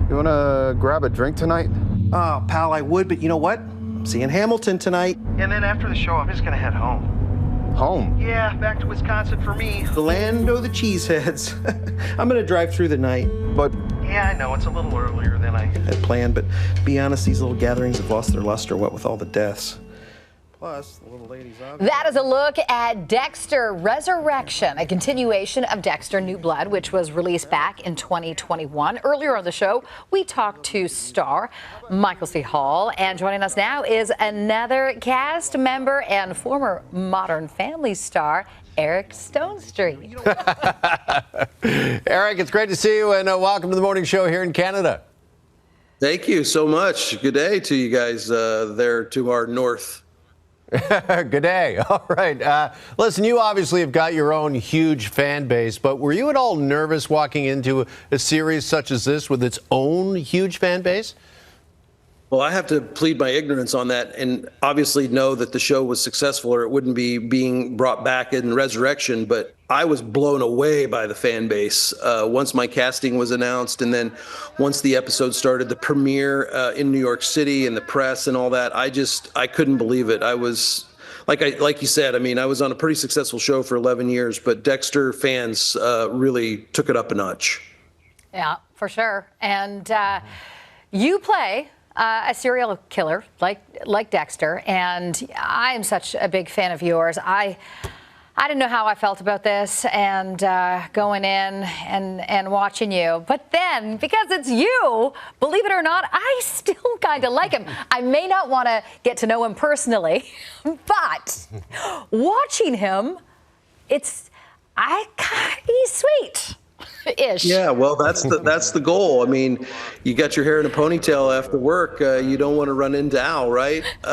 You wanna grab a drink tonight? Oh, pal, I would, but you know what? I'm seeing Hamilton tonight. And then after the show, I'm just gonna head home. Home? Yeah, back to Wisconsin for me. The land o' the cheeseheads. I'm gonna drive through the night. But Yeah, I know, it's a little earlier than I had planned, but to be honest, these little gatherings have lost their luster, what with all the deaths. Plus, the little ladies obviously. That is a look at Dexter Resurrection, a continuation of Dexter New Blood, which was released back in 2021. Earlier on the show, we talked to star Michael C. Hall, and joining us now is another cast member and former Modern Family star, Eric Stonestreet. Eric, it's great to see you, and welcome to the morning show here in Canada. Thank you so much. Good day to you guys there to our north. Good day. All right. Listen, you obviously have got your own huge fan base, but were you at all nervous walking into a series such as this with its own huge fan base? Well, I have to plead my ignorance on that and obviously know that the show was successful or it wouldn't be being brought back in Resurrection. But I was blown away by the fan base once my casting was announced. And then once the episode started, the premiere in New York City and the press and all that, I couldn't believe it. I was like you said, I mean, I was on a pretty successful show for 11 years, but Dexter fans really took it up a notch. Yeah, for sure. And you play a serial killer like Dexter, and I am such a big fan of yours. I didn't know how I felt about this, and going in and watching you. But then, because it's you, believe it or not, I still kind of like him. I may not want to get to know him personally, but watching him, he's sweet. Ish. Yeah, well, that's the goal. I mean, you got your hair in a ponytail after work. You don't want to run into Al, right? You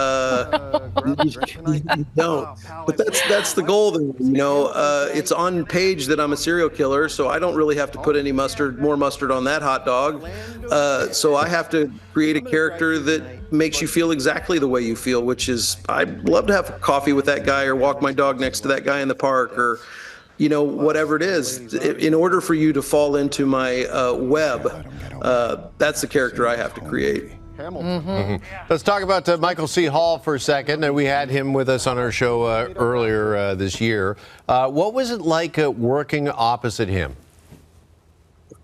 don't. But that's the goal. You know, it's on page that I'm a serial killer, so I don't really have to put any more mustard on that hot dog. So I have to create a character that makes you feel exactly the way you feel, which is I'd love to have coffee with that guy or walk my dog next to that guy in the park or whatever it is. In order for you to fall into my web, that's the character I have to create. Let's talk about Michael C. Hall for a second. We had him with us on our show earlier this year. What was it like working opposite him?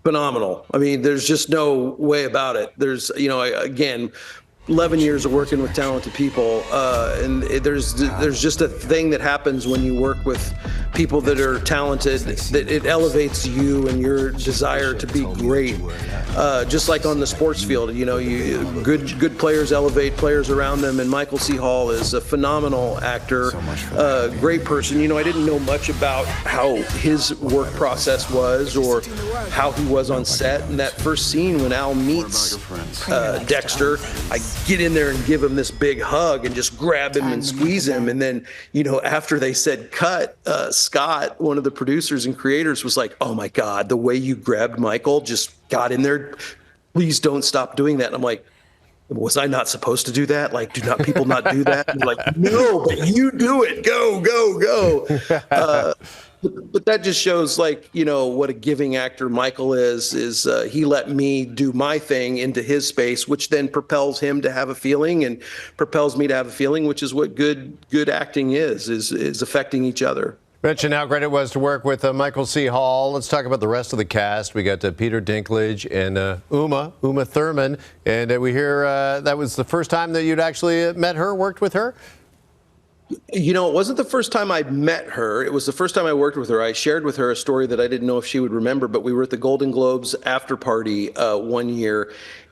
Phenomenal. I mean, there's just no way about it. There's, again, 11 years of working with talented people, and there's just a thing that happens when you work with people that are talented, that it elevates you and your desire to be great. Just like on the sports field, good players elevate players around them, and Michael C. Hall is a phenomenal actor, great person. I didn't know much about how his work process was or how he was on set. And that first scene when Al meets Dexter, I get in there and give him this big hug and just grab him and squeeze him. And then, after they said cut, Scott, one of the producers and creators, was like, "Oh my God, the way you grabbed Michael, just got in there. Please don't stop doing that." And I'm like, was I not supposed to do that? Like, do not people not do that? And like, no, but you do it. Go, go, go. But that just shows, what a giving actor Michael is he let me do my thing into his space, which then propels him to have a feeling and propels me to have a feeling, which is what good acting is affecting each other. Mentioned how great it was to work with Michael C. Hall. Let's talk about the rest of the cast. We got Peter Dinklage and Uma Thurman. And we hear that was the first time that you'd actually met her, worked with her? It wasn't the first time I met her. It was the first time I worked with her. I shared with her a story that I didn't know if she would remember, but we were at the Golden Globes after party one year,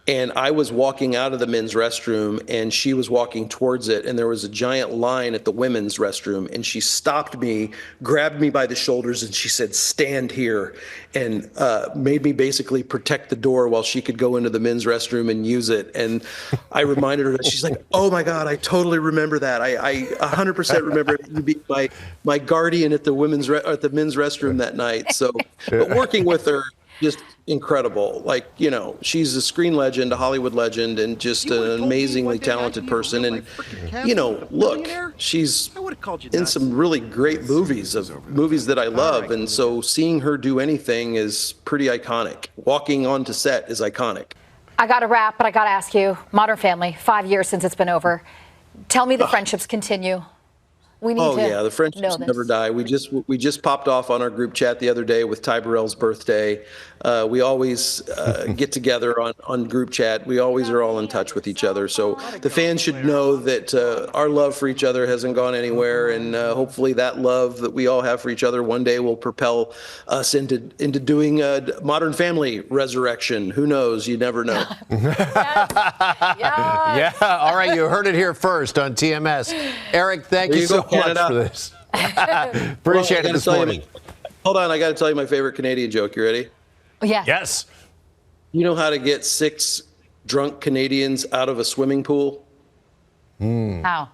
and I was walking out of the men's restroom, and she was walking towards it, and there was a giant line at the women's restroom, and she stopped me, grabbed me by the shoulders, and she said, "Stand here," and made me basically protect the door while she could go into the men's restroom and use it. And I reminded her that. She's like, "Oh my God, I totally remember that. I 100% remember you being my guardian at the men's restroom that night." So, but working with her, just incredible. She's a screen legend, a Hollywood legend, and just an amazingly talented person. And, look, she's in some really great movies that I love. And so seeing her do anything is pretty iconic. Walking onto set is iconic. I got to wrap, but I got to ask you, Modern Family, 5 years since it's been over. Tell me the friendships continue. We need to yeah, the friendships never die. We just popped off on our group chat the other day with Ty Burrell's birthday. We always get together on group chat. We always are all in touch with each other. So the fans should know that our love for each other hasn't gone anywhere, and hopefully that love that we all have for each other one day will propel us into doing a Modern Family resurrection. Who knows? You never know. Yeah. All right, you heard it here first on TMS. Eric, thank you so much for this. Appreciate it this morning. Hold on, I got to tell you my favorite Canadian joke. You ready? Yes. Yes. You know how to get 6 drunk Canadians out of a swimming pool? How?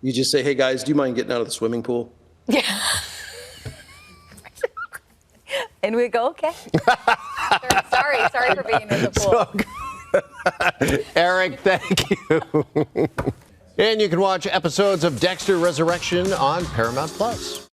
You just say, "Hey guys, do you mind getting out of the swimming pool?" Yeah. And we go, okay. Sorry for being in the pool. Eric, thank you. And you can watch episodes of Dexter Resurrection on Paramount Plus.